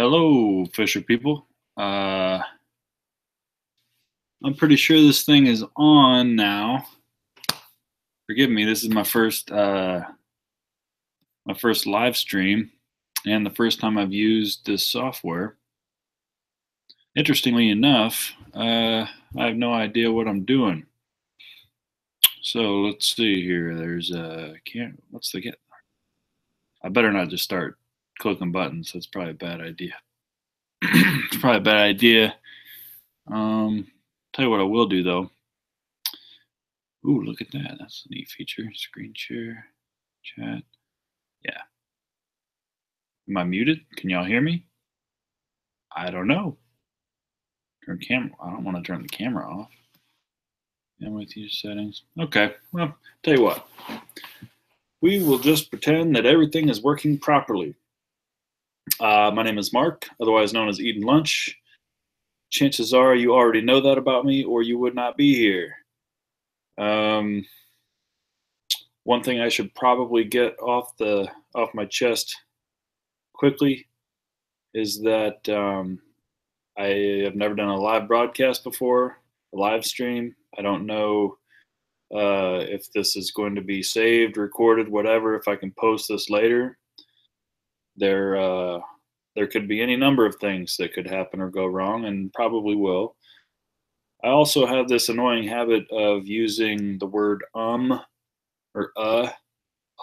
Hello, Fisher people. I'm pretty sure this thing is on now. Forgive me, this is my first live stream and the first time I've used this software. Interestingly enough, I have no idea what I'm doing. So let's see here. There's what's the get? I better not just start clicking buttons. That's probably a bad idea. It's probably a bad idea. Tell you what I will do though. Ooh, look at that. That's a neat feature. Screen share, chat. Yeah. Am I muted? Can y'all hear me? I don't know. Turn camera. I don't want to turn the camera off. And with your settings. Okay. Well, tell you what. We will just pretend that everything is working properly. My name is Mark, otherwise known as EatnLunch. Chances are you already know that about me, or you would not be here. One thing I should probably get off my chest quickly is that I have never done a live broadcast before, a live stream. I don't know if this is going to be saved, recorded, whatever, if I can post this later. There could be any number of things that could happen or go wrong, and probably will. I also have this annoying habit of using the word or a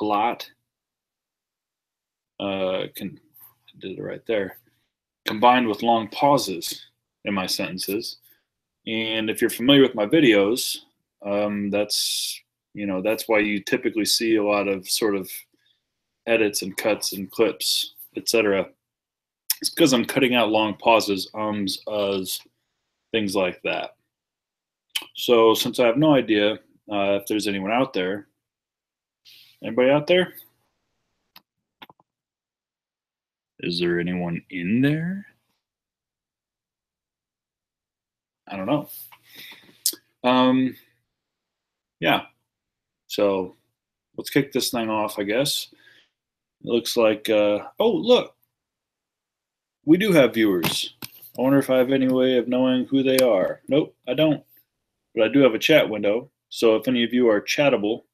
lot. I did it right there. Combined with long pauses in my sentences. And if you're familiar with my videos, that's why you typically see a lot of sort of edits and cuts and clips, etc. It's because I'm cutting out long pauses, ums, uhs, things like that. So since I have no idea if there's anyone out there, anybody out there? Is there anyone in there? I don't know. Yeah. So let's kick this thing off, I guess. It looks like, oh, look. We do have viewers. I wonder if I have any way of knowing who they are. Nope, I don't. But I do have a chat window. So if any of you are chattable,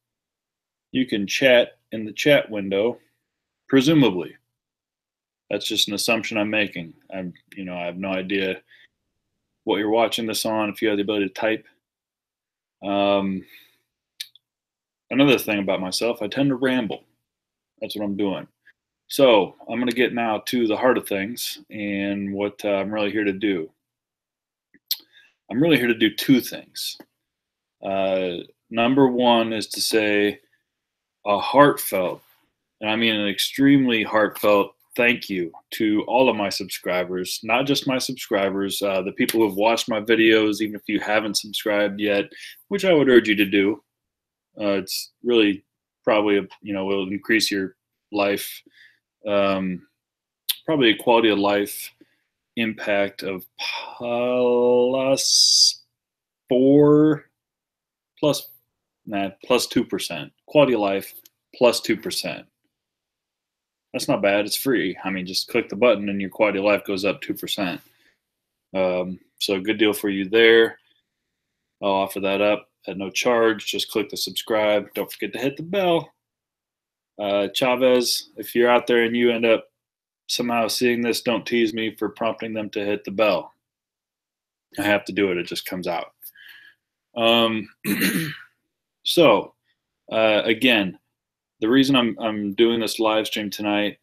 you can chat in the chat window, presumably. That's just an assumption I'm making. I have no idea what you're watching this on, if you have the ability to type. Another thing about myself, I tend to ramble. That's what I'm doing. So I'm going to get now to the heart of things and what I'm really here to do. I'm really here to do two things. Number one is to say a heartfelt, and I mean an extremely heartfelt thank you to all of my subscribers, not just my subscribers, the people who have watched my videos, even if you haven't subscribed yet, which I would urge you to do. It's really probably, will increase your life, probably a quality of life impact of plus 2%. Quality of life plus 2%. That's not bad. It's free. I mean, just click the button and your quality of life goes up 2%. So a good deal for you there. I'll offer that up at no charge. Just click the subscribe. Don't forget to hit the bell. Chavez, if you're out there and you end up somehow seeing this, don't tease me for prompting them to hit the bell. I have to do it. It just comes out. So, again, the reason I'm doing this live stream tonight,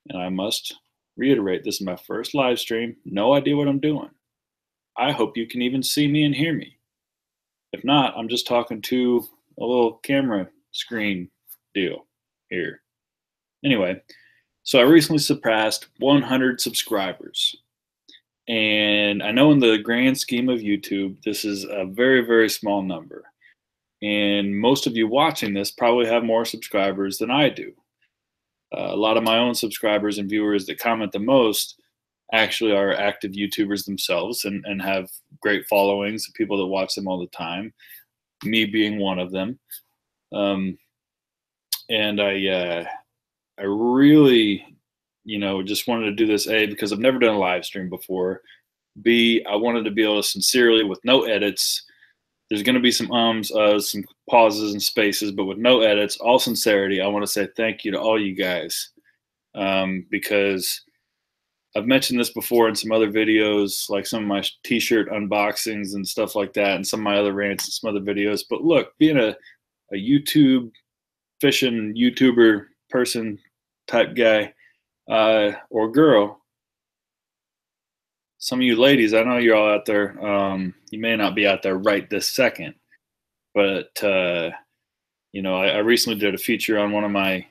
and I must reiterate, this is my first live stream. No idea what I'm doing. I hope you can even see me and hear me. If not, I'm just talking to a little camera screen deal here. Anyway, so I recently surpassed 100 subscribers. And I know in the grand scheme of YouTube, this is a very, very small number. And most of you watching this probably have more subscribers than I do. A lot of my own subscribers and viewers that comment the most actually are active YouTubers themselves and have great followings of people that watch them all the time, me being one of them. And I really just wanted to do this, A, because I've never done a live stream before. B, I wanted to be able to sincerely, with no edits. There's going to be some some pauses and spaces, but with no edits, all sincerity. I want to say thank you to all you guys, because I've mentioned this before in some other videos, like some of my t-shirt unboxings and stuff like that, and some of my other rants and some other videos. But look, being a YouTube fishing YouTuber person type guy or girl, some of you ladies, I know you're all out there. You may not be out there right this second, but I recently did a feature on one of my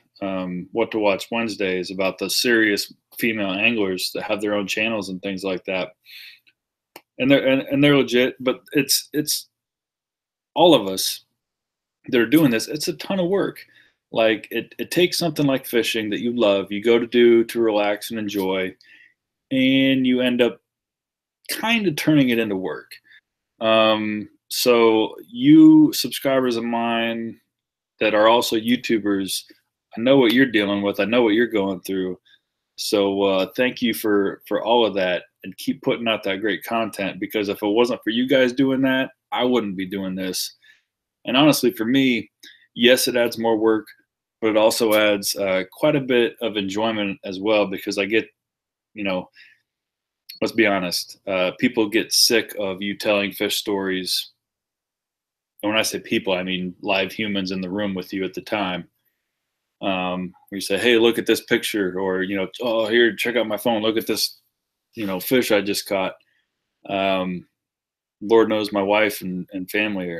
What to Watch Wednesdays about the serious female anglers that have their own channels and things like that, and they're legit. But it's all of us that are doing this. It's a ton of work. Like it takes something like fishing that you love, you go to do to relax and enjoy, and you end up kind of turning it into work. So you subscribers of mine that are also YouTubers, I know what you're dealing with. I know what you're going through. So thank you for all of that, and keep putting out that great content, because if it wasn't for you guys doing that, I wouldn't be doing this. And honestly, for me, yes, it adds more work, but it also adds quite a bit of enjoyment as well, because I get, let's be honest, people get sick of you telling fish stories. And when I say people, I mean live humans in the room with you at the time. Where you say, hey, look at this picture, or, oh, here, check out my phone. Look at this, fish I just caught. Lord knows my wife and family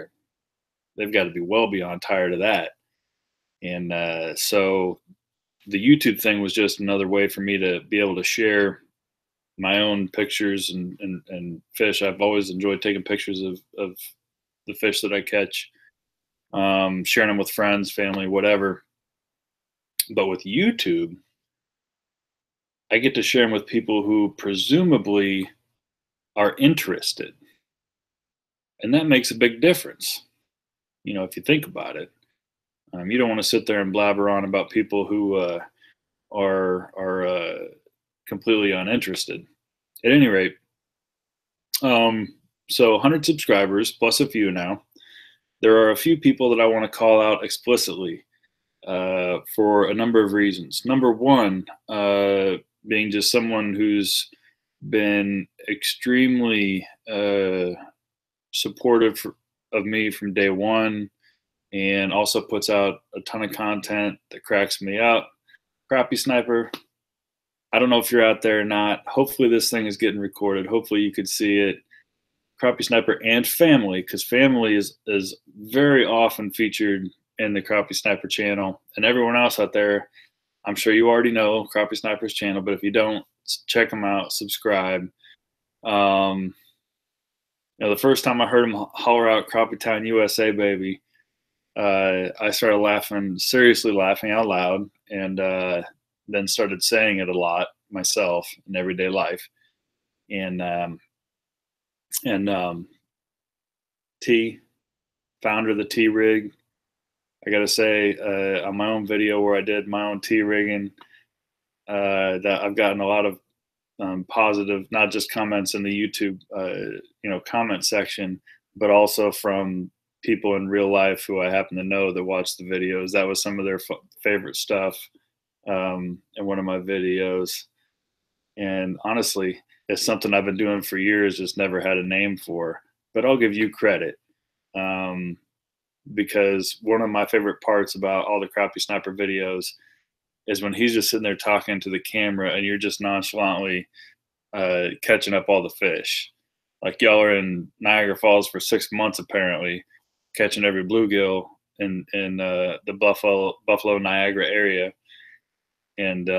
they've got to be well beyond tired of that. And so the YouTube thing was just another way for me to be able to share my own pictures and fish. I've always enjoyed taking pictures of the fish that I catch, sharing them with friends, family, whatever. But with YouTube, I get to share them with people who presumably are interested. And that makes a big difference, if you think about it. You don't want to sit there and blabber on about people who are completely uninterested. At any rate, so 100 subscribers plus a few now. There are a few people that I want to call out explicitly for a number of reasons. Number one, being just someone who's been extremely supportive of me from day one, and also puts out a ton of content that cracks me up. Crappie Sniper, I don't know if you're out there or not. Hopefully this thing is getting recorded. Hopefully you could see it. Crappie Sniper and Family, because Family is very often featured in the Crappie Sniper channel. And everyone else out there, I'm sure you already know Crappie Sniper's channel, but if you don't, check them out, subscribe. The first time I heard him holler out Crappie Town USA, baby, I started laughing, seriously laughing out loud, and then started saying it a lot myself in everyday life. And T, founder of the T Rig, I gotta say, on my own video where I did my own T rigging, that I've gotten a lot of positive, not just comments in the YouTube, comment section, but also from people in real life who I happen to know that watch the videos. That was some of their favorite stuff in one of my videos. And honestly, it's something I've been doing for years, just never had a name for. But I'll give you credit, because one of my favorite parts about all the Crappie Sniper videos is when he's just sitting there talking to the camera and you're just nonchalantly catching up all the fish. Like y'all are in Niagara Falls for 6 months apparently, catching every bluegill in the Buffalo Niagara area, and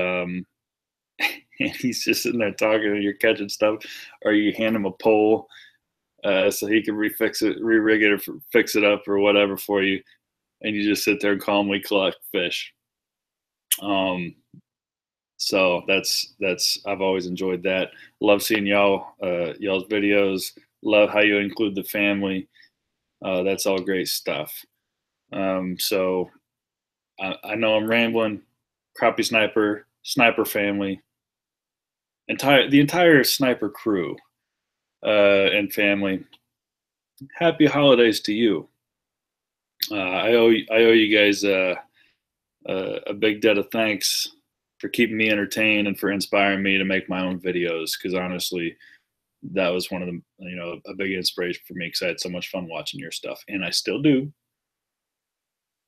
and he's just sitting there talking, and you're catching stuff, or you hand him a pole so he can re-rig it, or fix it up, or whatever for you, and you just sit there and calmly collect fish. So that's I've always enjoyed that. Love seeing y'all's videos. Love how you include the family. That's all great stuff. So I know I'm rambling. Crappie Sniper, sniper family, the entire sniper crew and family. Happy holidays to you. I owe you guys a big debt of thanks for keeping me entertained and for inspiring me to make my own videos. Because honestly, that was one of the a big inspiration for me. Because I had so much fun watching your stuff, and I still do.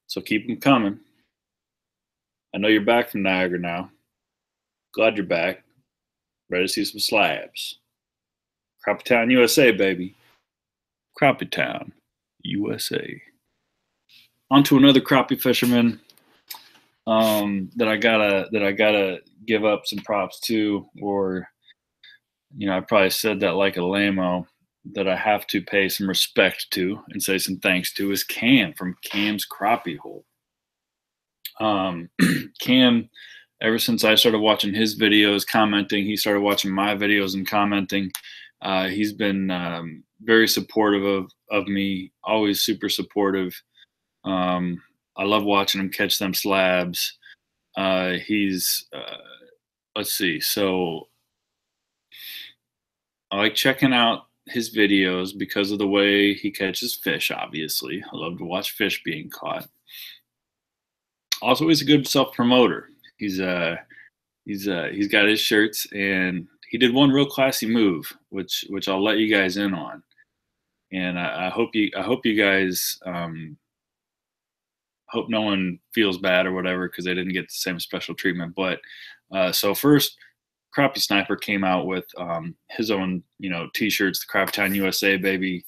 So keep them coming. I know you're back from Niagara now. Glad you're back. Ready to see some slabs. Crappie Town, USA, baby. Crappie Town, USA. On to another crappie fisherman that I gotta give up some props to, or I probably said that like a lame-o, that I have to pay some respect to and say some thanks to, is Cam from Cam's Crappie Hole. Cam, ever since I started watching his videos, commenting, he started watching my videos and commenting. He's been very supportive of me, always super supportive. I love watching him catch them slabs. He's, let's see, so I like checking out his videos because of the way he catches fish, obviously. I love to watch fish being caught. Also, he's a good self-promoter. He's got his shirts, and he did one real classy move, which I'll let you guys in on. And I hope you guys hope no one feels bad or whatever because they didn't get the same special treatment. But so first, Crappie Sniper came out with his own t-shirts, the Crappie Town USA baby,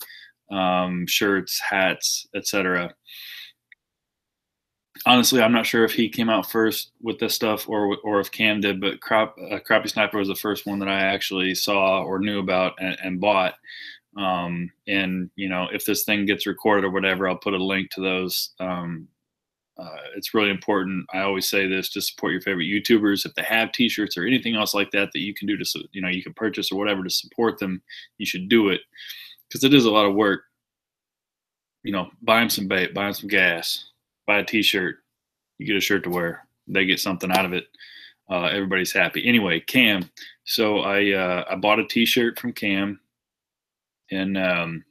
shirts, hats, etc. Honestly, I'm not sure if he came out first with this stuff or if Cam did, but Crappie Sniper was the first one that I actually saw or knew about and bought. And if this thing gets recorded or whatever, I'll put a link to those. It's really important. I always say this: to support your favorite YouTubers. If they have T-shirts or anything else like that you can do to, you can purchase or whatever to support them, you should do it, because it is a lot of work. Buy them some bait, buy them some gas, buy a T-shirt. You get a shirt to wear. They get something out of it. Everybody's happy. Anyway, Cam. So I bought a T-shirt from Cam, and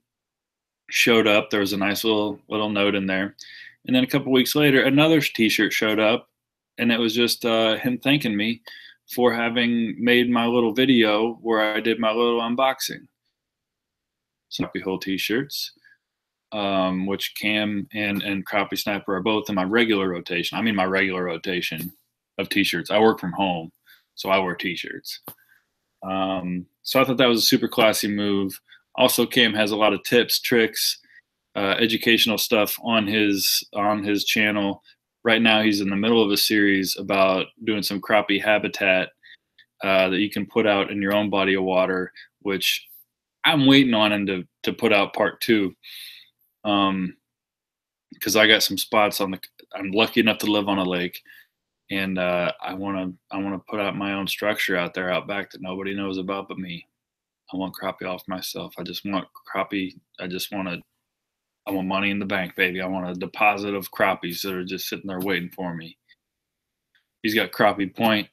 showed up. There was a nice little note in there. And then a couple weeks later, another T-shirt showed up, and it was just him thanking me for having made my little video where I did my little unboxing. Crappie Hole T-shirts, which Cam and Crappie Sniper are both in my regular rotation. I'm in my regular rotation of T-shirts. I work from home, so I wear T-shirts. So I thought that was a super classy move. Also, Cam has a lot of tips, tricks, educational stuff on his channel. Right now, he's in the middle of a series about doing some crappie habitat that you can put out in your own body of water, which I'm waiting on him to put out part 2. Because I got some spots I'm lucky enough to live on a lake, and I want to put out my own structure out there out back that nobody knows about but me. I want crappie off myself. I just want crappie. I want money in the bank, baby. I want a deposit of crappies that are just sitting there waiting for me. He's got Crappie Point.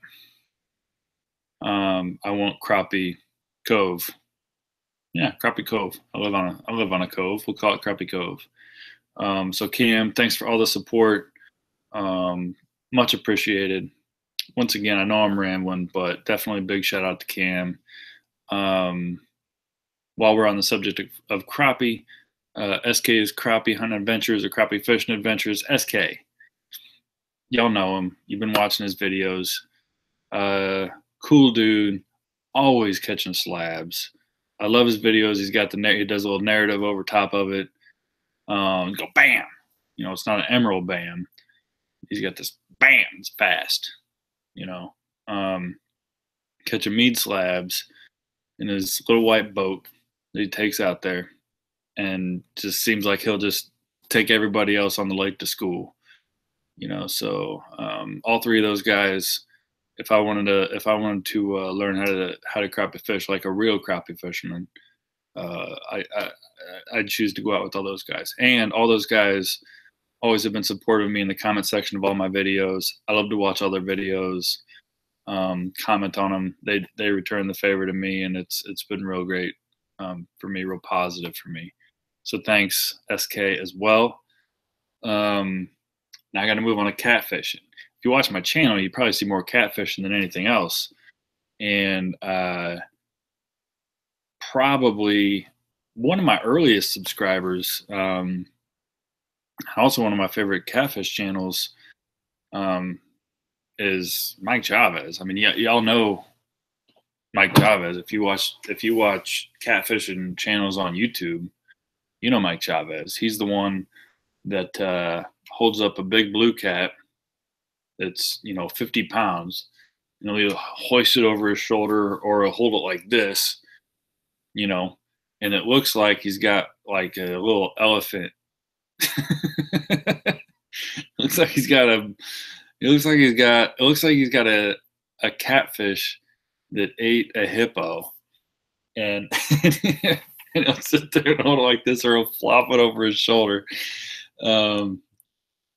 I want Crappie Cove. Yeah, Crappie Cove. I live on a cove. We'll call it Crappie Cove. So Cam, thanks for all the support. Much appreciated. Once again, I know I'm rambling, but definitely a big shout out to Cam. While we're on the subject of crappie, SK's Crappie Hunting Adventures or Crappie Fishing Adventures. SK, y'all know him. You've been watching his videos. Cool dude, always catching slabs. I love his videos. He does a little narrative over top of it. Go bam. It's not an emerald bam. He's got this bam. It's fast. Catching mead slabs in his little white boat that he takes out there, and just seems like he'll just take everybody else on the lake to school. So all three of those guys, if I wanted to learn how to crappie fish like a real crappie fisherman, I'd choose to go out with all those guys. And all those guys always have been supportive of me in the comment section of all my videos. I love to watch all their videos. comment on them. They return the favor to me, and it's been real great for me, real positive for me. So thanks, SK, as well. Now I got to move on to catfishing. If you watch my channel, you probably see more catfishing than anything else. And probably one of my earliest subscribers, also one of my favorite catfish channels, is Mike Chavez. I mean, y'all know Mike Chavez. If you watch catfishing channels on YouTube, you know Mike Chavez. He's the one that holds up a big blue cat that's 50 pounds, and he'll hoist it over his shoulder, or he'll hold it like this, and it looks like he's got like a little elephant. Looks like he's got a catfish that ate a hippo, and and he'll sit there and hold it like this, or he'll flop it over his shoulder.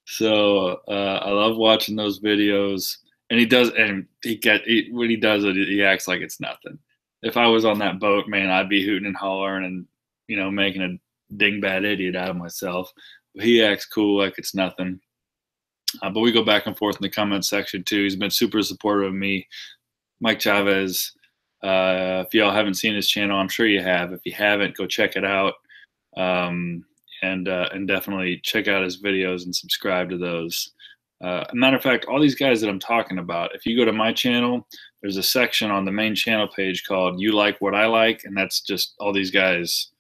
So I love watching those videos, and when he does it, he acts like it's nothing. If I was on that boat, man, I'd be hooting and hollering and making a dingbat idiot out of myself. But he acts cool like it's nothing. But we go back and forth in the comment section too. He's been super supportive of me, Mike Chavez. If y'all haven't seen his channel, I'm sure you have. If you haven't, go check it out. And definitely check out his videos and subscribe to those. As a matter of fact, all these guys that I'm talking about, if you go to my channel, there's a section on the main channel page called "You Like What I Like," and that's just all these guys,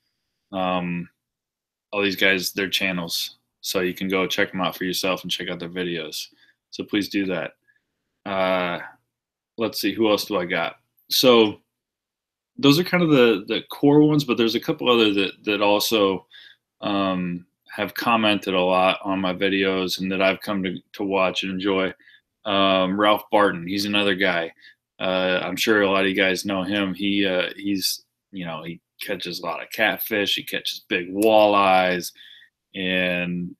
their channels. So you can go check them out for yourself and check out their videos. So please do that. Let's see, who else do I got? So those are kind of the core ones, but there's a couple other that also have commented a lot on my videos and that I've come to watch and enjoy. Ralph Barton, he's another guy. I'm sure a lot of you guys know him. He catches a lot of catfish. He catches big walleyes, and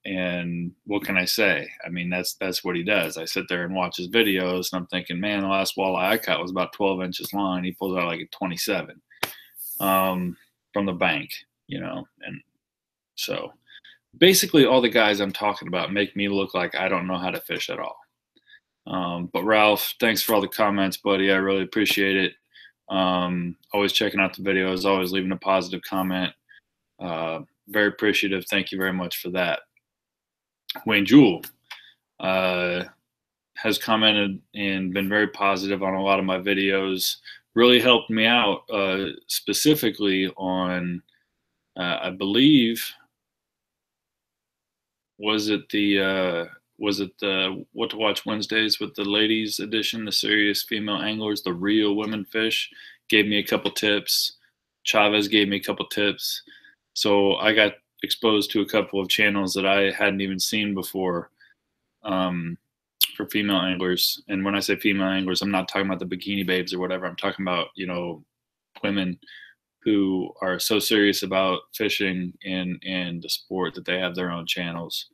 what can I say? I mean, that's what he does. I sit there and watch his videos, and I'm thinking, man, the last walleye I caught was about 12 inches long. He pulls out like a 27 from the bank, and so basically all the guys I'm talking about make me look like I don't know how to fish at all. But Ralph, thanks for all the comments, buddy. I really appreciate it. Always checking out the videos, always leaving a positive comment. Very appreciative. Thank you very much for that. Wayne Jewell has commented and been very positive on a lot of my videos. Really helped me out, specifically on, I believe, was it the What to Watch Wednesdays with the ladies edition, the serious female anglers, the real women fish, gave me a couple tips. Chavez gave me a couple tips. So I got exposed to a couple of channels that I hadn't even seen before, for female anglers. And when I say female anglers, I'm not talking about the bikini babes or whatever. I'm talking about, women who are so serious about fishing and the sport that they have their own channels.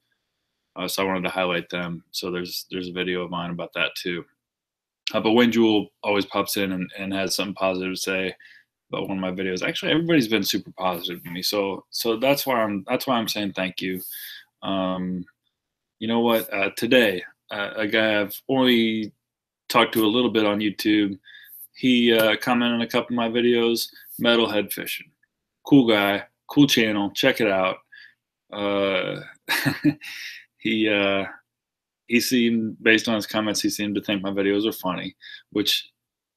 So I wanted to highlight them. So there's a video of mine about that too. But Wayne Jewell always pops in and has something positive to say about one of my videos. Actually, everybody's been super positive to me. So that's why I'm saying thank you. You know what? Today, a guy I've only talked to a little bit on YouTube, he commented on a couple of my videos. Metalhead Fishing, cool guy, cool channel. Check it out. He seemed, based on his comments, he seemed to think my videos are funny, which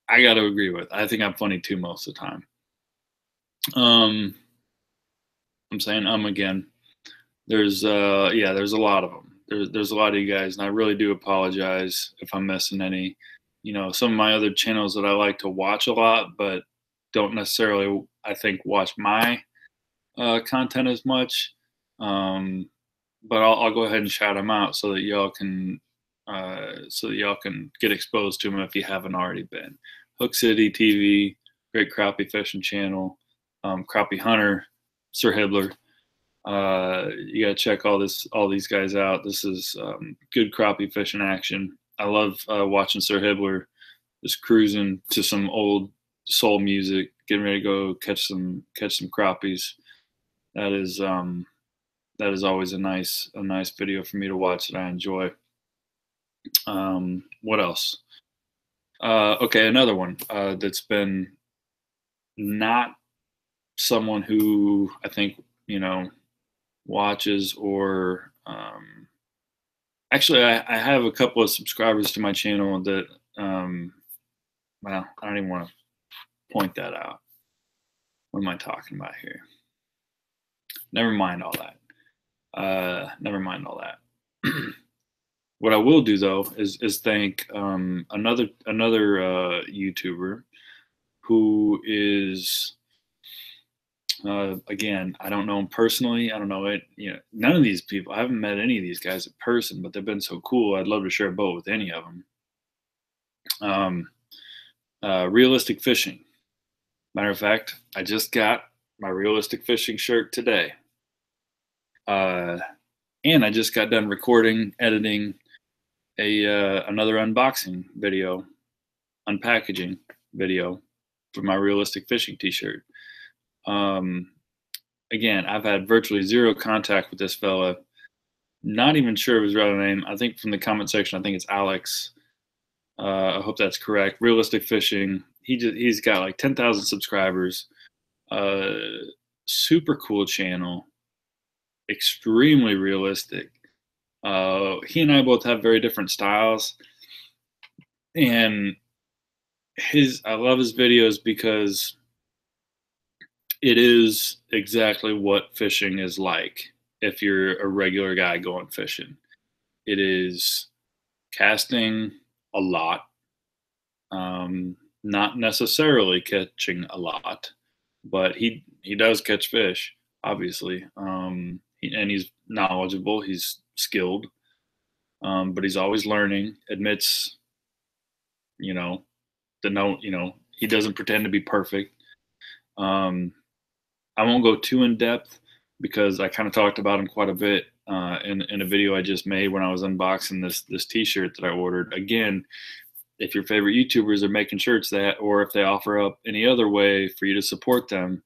I got to agree with. I think I'm funny too most of the time. I'm saying again. There's a lot of them. There's a lot of you guys, and I really do apologize if I'm missing any. Some of my other channels that I like to watch a lot, but don't necessarily, I think, watch my content as much. But I'll go ahead and shout them out so that y'all can get exposed to them if you haven't already been. Hook City TV, great crappie fishing channel. Crappie Hunter, Sir Hibbler. You gotta check all these guys out. This is good crappie fishing action. I love watching Sir Hibbler. just cruising to some old soul music, getting ready to go catch some crappies. That is always a nice video for me to watch that I enjoy. What else? Okay, another one that's been not someone who I think watches or actually I have a couple of subscribers to my channel that well, I don't even want to point that out. What am I talking about here? Never mind all that. Never mind all that. What I will do though is thank another YouTuber who is again, I don't know him personally. I don't know it. None of these people. I haven't met any of these guys in person, but they've been so cool. I'd love to share a boat with any of them. Realistic fishing. Matter of fact, I just got my realistic fishing shirt today. And I just got done recording, editing another unboxing video, unpackaging video for my realistic fishing t-shirt. Again, I've had virtually zero contact with this fella. Not even sure of his real name. I think from the comment section, I think it's Alex. I hope that's correct. Realistic fishing. He's got like 10,000 subscribers. Super cool channel. Extremely realistic. He and I both have very different styles, and I love his videos because it is exactly what fishing is like if you're a regular guy going fishing. It is casting a lot, not necessarily catching a lot, but he does catch fish, obviously. And he's knowledgeable, he's skilled, but he's always learning, admits, he doesn't pretend to be perfect. I won't go too in depth because I kind of talked about him quite a bit in a video I just made when I was unboxing this t-shirt that I ordered. Again, if your favorite YouTubers are making shirts or if they offer up any other way for you to support them,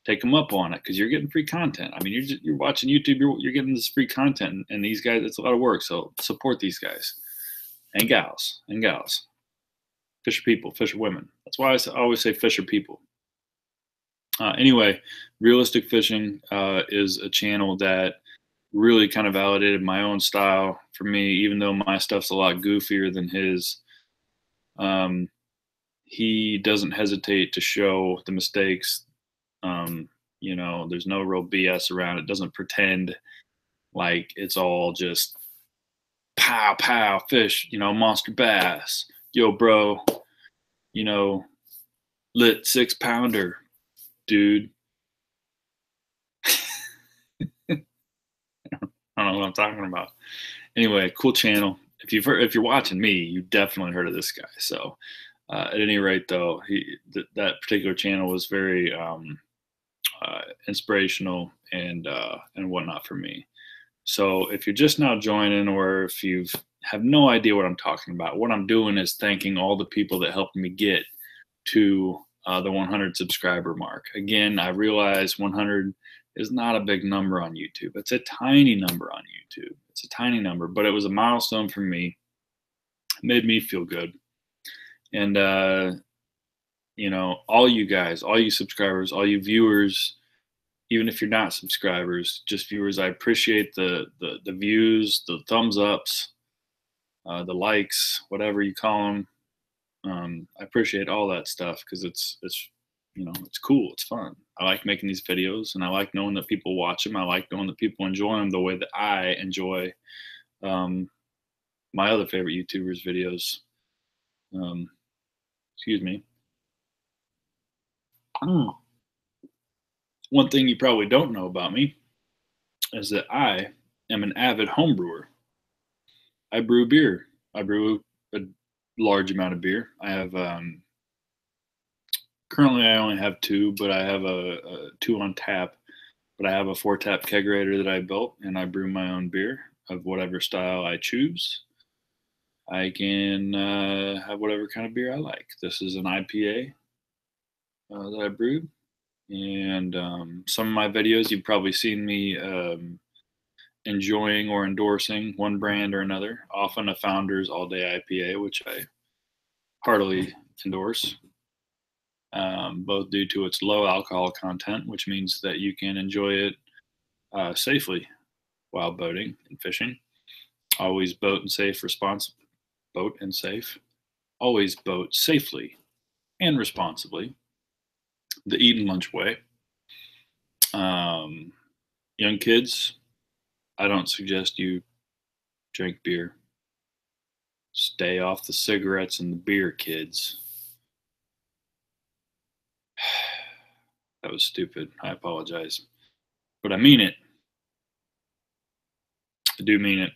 take them up on it, because you're getting free content. I mean, you're watching YouTube, you're getting this free content, and these guys, it's a lot of work. So support these guys and gals. Fisher people, fisherwomen. That's why I always say fisher people. Anyway, realistic fishing is a channel that really kind of validated my own style for me, even though my stuff's a lot goofier than his. He doesn't hesitate to show the mistakes. There's no real BS around it. Doesn't pretend like it's all just pow, pow, fish, monster bass. Yo, bro, lit 6-pounder, dude. I don't know what I'm talking about. Anyway, cool channel. If you're watching me, you definitely heard of this guy. So at any rate, though, that particular channel was very inspirational and whatnot for me. So if you're just now joining, or if you have no idea what I'm talking about, what I'm doing is thanking all the people that helped me get to the 100 subscriber mark. Again, I realize 100 is not a big number on YouTube. It's a tiny number on YouTube. It's a tiny number, but it was a milestone for me. It made me feel good. And all you guys, all you subscribers, all you viewers, even if you're not subscribers, just viewers, I appreciate the views, the thumbs ups, the likes, whatever you call them. I appreciate all that stuff because it's cool. It's fun. I like making these videos, and I like knowing that people watch them. I like knowing that people enjoy them the way that I enjoy my other favorite YouTubers' videos. Excuse me. One thing you probably don't know about me is that I am an avid home brewer. I brew beer. I brew a large amount of beer. I have currently I only have 2, but I have a 2 on tap. But I have a 4-tap kegerator that I built, and I brew my own beer of whatever style I choose. I can have whatever kind of beer I like. This is an IPA that I brewed. And some of my videos, you've probably seen me enjoying or endorsing one brand or another, often a Founders All Day IPA, which I heartily endorse, both due to its low alcohol content, which means that you can enjoy it safely while boating and fishing. Always boat and safe, boat and safe. Always boat safely and responsibly. The EatnLunch way. Young kids, I don't suggest you drink beer. Stay off the cigarettes and the beer, kids. That was stupid. I apologize. But I mean it. I do mean it.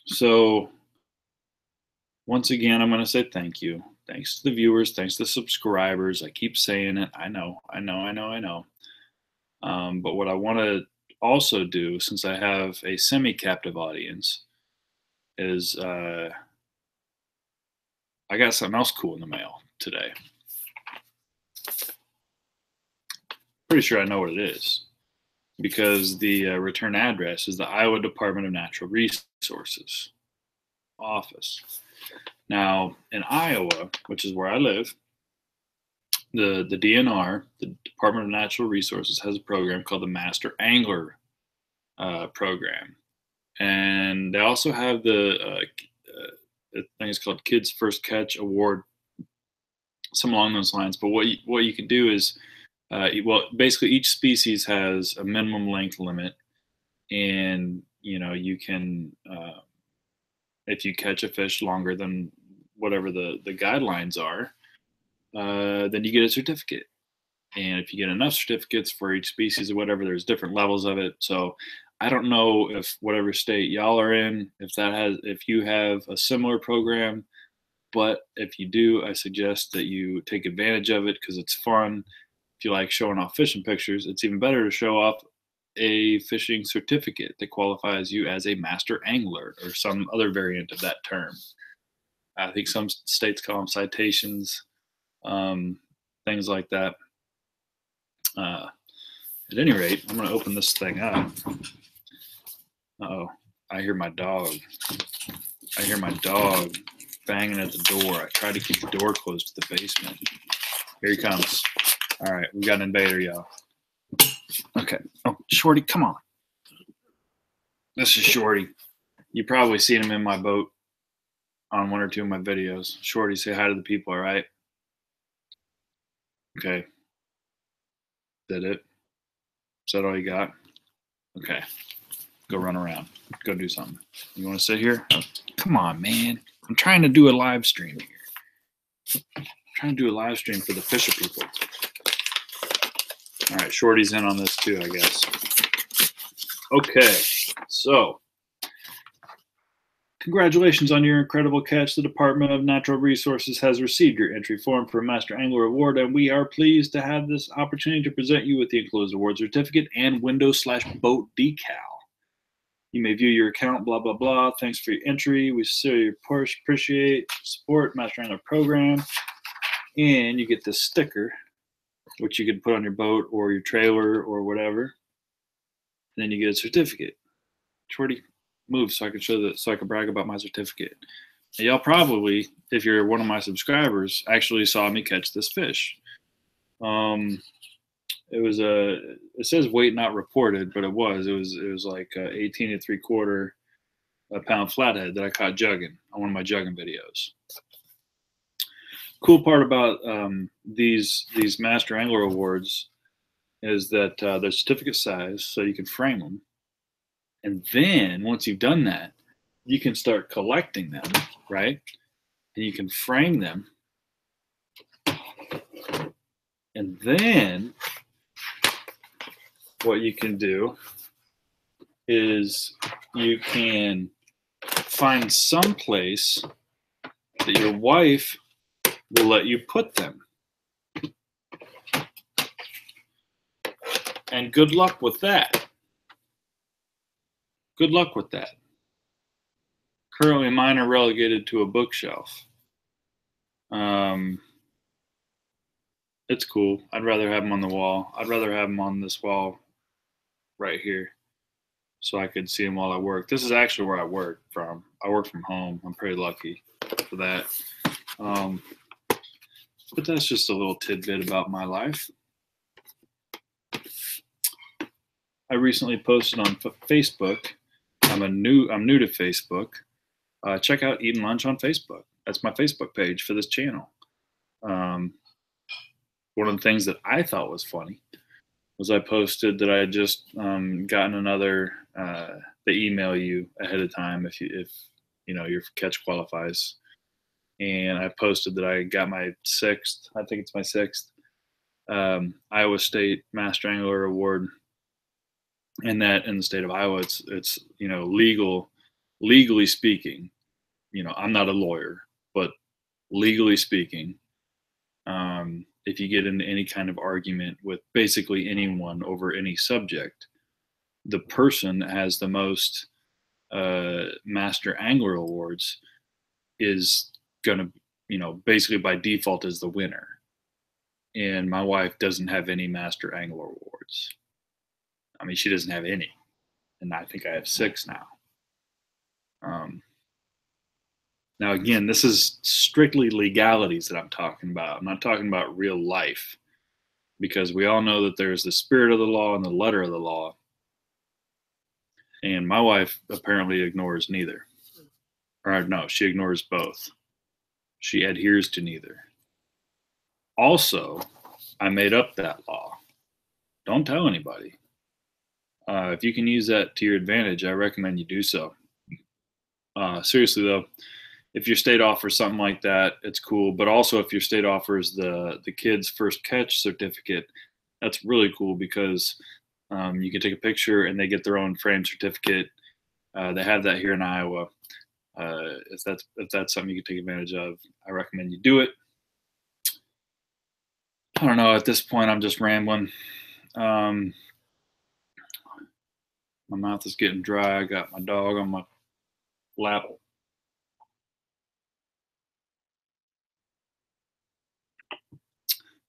So, once again, I'm going to say thank you. Thanks to the viewers. Thanks to the subscribers. I keep saying it. I know. But what I want to also do, since I have a semi-captive audience, is I got something else cool in the mail today. Pretty sure I know what it is, because the return address is the Iowa Department of Natural Resources office. Now, in Iowa, which is where I live, the DNR, the Department of Natural Resources, has a program called the Master Angler program. And they also have the thing is called Kids First Catch Award, some along those lines. But what you can do is, basically each species has a minimum length limit, and you can, if you catch a fish longer than whatever the guidelines are, then you get a certificate. And if you get enough certificates for each species or whatever, there's different levels of it. So I don't know if whatever state y'all are in, if you have a similar program, but if you do, I suggest that you take advantage of it because it's fun. If you like showing off fishing pictures, it's even better to show off a fishing certificate that qualifies you as a master angler or some other variant of that term. I think some states call them citations, things like that. At any rate, I'm going to open this thing up. Uh-oh, I hear my dog. Banging at the door. I tried to keep the door closed to the basement. Here he comes. All right, we got an invader, y'all. Okay. Oh, Shorty, come on. This is Shorty. You probably seen him in my boat on one or two of my videos. Shorty, say hi to the people, all right? Okay. Is that it? Is that all you got? Okay. Go run around. Go do something. You want to sit here? Oh, come on, man. I'm trying to do a live stream here. I'm trying to do a live stream for the Fisherpeople. All right, Shorty's in on this too, I guess. Okay, so congratulations on your incredible catch. The Department of Natural Resources has received your entry form for a Master Angler Award, and we are pleased to have this opportunity to present you with the enclosed award certificate and window/boat decal. You may view your account, blah, blah, blah. Thanks for your entry. We sincerely appreciate support Master Angler program. And you get this sticker, which you can put on your boat or your trailer or whatever. And then you get a certificate. Shorty, move so I can brag about my certificate. Now, y'all probably, if you're one of my subscribers, actually saw me catch this fish. It says weight not reported, but it was like 18 3/4 pound flathead that I caught jugging on one of my jugging videos. Cool part about these Master Angler Awards is that they're certificate size, so you can frame them. And then once you've done that, you can start collecting them, right? And you can frame them. And then what you can do is you can find some place that your wife will let you put them. And good luck with that. Good luck with that. Currently, mine are relegated to a bookshelf. It's cool. I'd rather have them on the wall. I'd rather have them on this wall right here so I could see them while I work. This is actually where I work from. I work from home. I'm pretty lucky for that. But that's just a little tidbit about my life. I recently posted on Facebook. I'm new to Facebook. Check out EatnLunch on Facebook. That's my Facebook page for this channel. One of the things that I thought was funny was I posted that I had just gotten another. They email you ahead of time if your catch qualifies, and I posted that I got my sixth. I think it's my sixth Iowa State Master Angler Award, and that in the state of Iowa, it's legally speaking. I'm not a lawyer, but legally speaking, if you get into any kind of argument with basically anyone over any subject, the person that has the most Master Angler Awards is going to, basically by default is the winner. And my wife doesn't have any Master Angler Awards. I mean, she doesn't have any. And I think I have 6 now. Now, again, this is strictly legalities that I'm talking about. I'm not talking about real life, because we all know that there's the spirit of the law and the letter of the law. And my wife apparently ignores neither. Or no, she ignores both. She adheres to neither. Also, I made up that law. Don't tell anybody. If you can use that to your advantage, I recommend you do so. Seriously, though, if your state offers something like that, it's cool. But also, if your state offers the kids' first catch certificate, that's really cool, because you can take a picture and they get their own framed certificate. They have that here in Iowa. If that's something you can take advantage of, I recommend you do it. I don't know. At this point, I'm just rambling. My mouth is getting dry. I got my dog on my lap.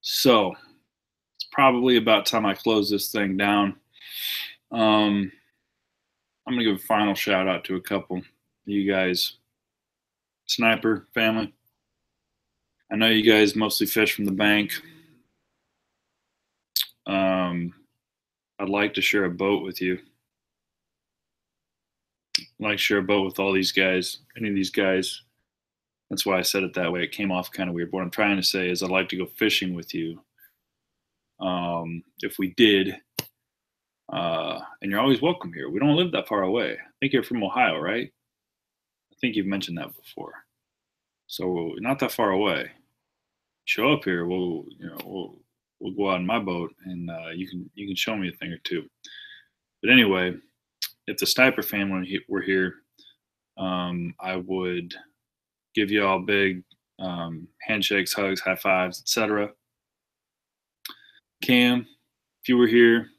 So it's probably about time I close this thing down. I'm going to give a final shout out to a couple of you guys. Sniper family. I know you guys mostly fish from the bank. I'd like to share a boat with you. I'd like to share a boat with all these guys, any of these guys. That's why I said it that way. It came off kind of weird. What I'm trying to say is I'd like to go fishing with you. If we did, and you're always welcome here. We don't live that far away. I think you're from Ohio, right? I think you've mentioned that before. So not that far away. Show up here. We'll go out in my boat, and you can show me a thing or two. But anyway, if the Sniper family were here, I would give you all big handshakes, hugs, high fives, etc. Cam, if you were here,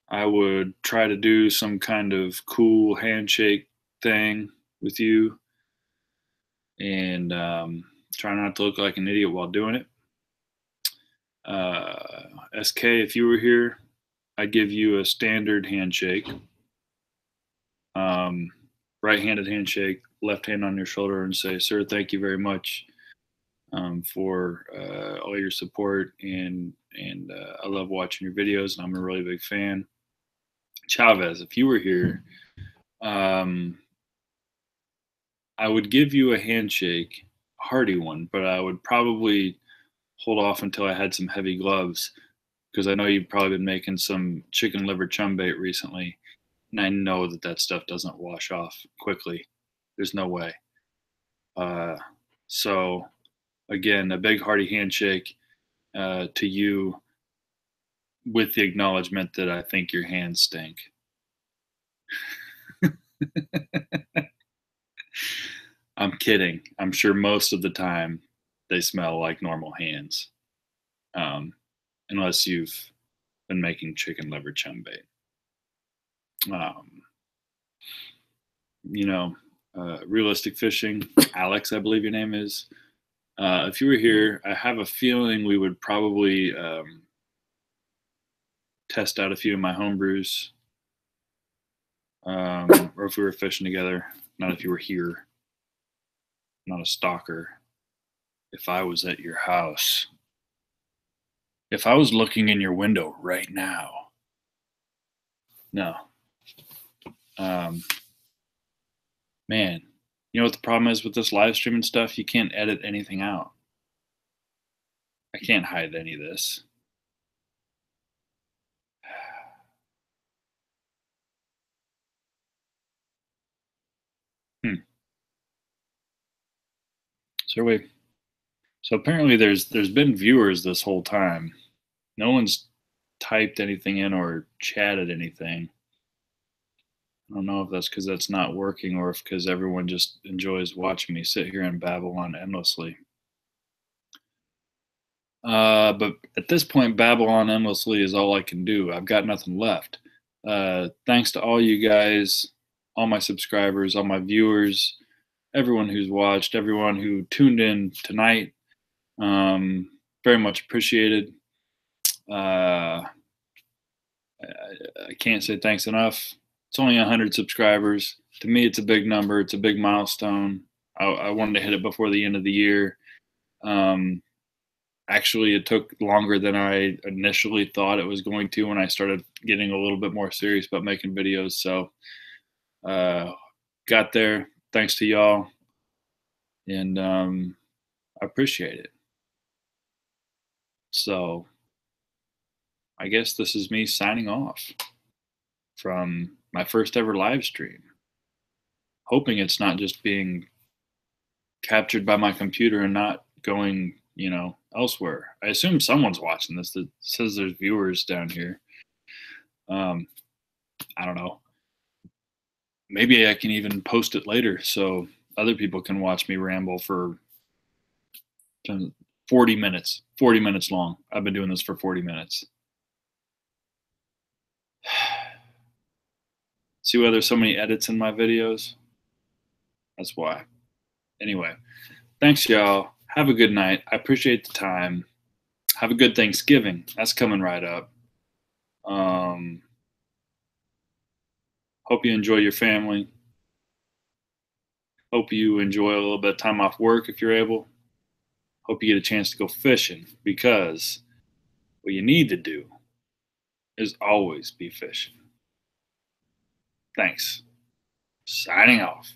I would try to do some kind of cool handshake thing with you, and try not to look like an idiot while doing it. SK, if you were here, I'd give you a standard handshake. Right-handed handshake, left hand on your shoulder, and say, "Sir, thank you very much for all your support, and I love watching your videos, and I'm a really big fan." Chavez, if you were here, I would give you a handshake, a hearty one, but I would probably hold off until I had some heavy gloves, because I know you've probably been making some chicken liver chum bait recently, and I know that stuff doesn't wash off quickly. There's no way. So again, a big hearty handshake to you, with the acknowledgement that I think your hands stink. I'm kidding. I'm sure most of the time they smell like normal hands, unless you've been making chicken liver chum bait. Realistic Fishing. Alex, I believe your name is. If you were here, I have a feeling we would probably test out a few of my home brews. Or if we were fishing together. Not if you were here. Not a stalker. If I was at your house. If I was looking in your window right now. No. Man, you know what the problem is with this live streaming stuff? You can't edit anything out. I can't hide any of this. So apparently there's been viewers this whole time. No one's typed anything in or chatted anything. I don't know if that's because that's not working or if because everyone just enjoys watching me sit here and babble on endlessly. But at this point, babble on endlessly is all I can do. I've got nothing left. Thanks to all you guys, all my subscribers, all my viewers, everyone who's watched, everyone who tuned in tonight. Very much appreciated. I can't say thanks enough. It's only 100 subscribers. To me, it's a big number. It's a big milestone. I wanted to hit it before the end of the year. Actually, it took longer than I initially thought it was going to when I started getting a little bit more serious about making videos. So, got there thanks to y'all, and I appreciate it. So, I guess this is me signing off from my first ever live stream. Hoping it's not just being captured by my computer and not going, elsewhere. I assume someone's watching this. That says there's viewers down here. I don't know. Maybe I can even post it later so other people can watch me ramble for 40 minutes. 40 minutes long. I've been doing this for 40 minutes. See why there's so many edits in my videos? That's why. Anyway, thanks, y'all. Have a good night. I appreciate the time. Have a good Thanksgiving. That's coming right up. Hope you enjoy your family. Hope you enjoy a little bit of time off work if you're able. Hope you get a chance to go fishing, because what you need to do is always be fishing. Thanks. Signing off.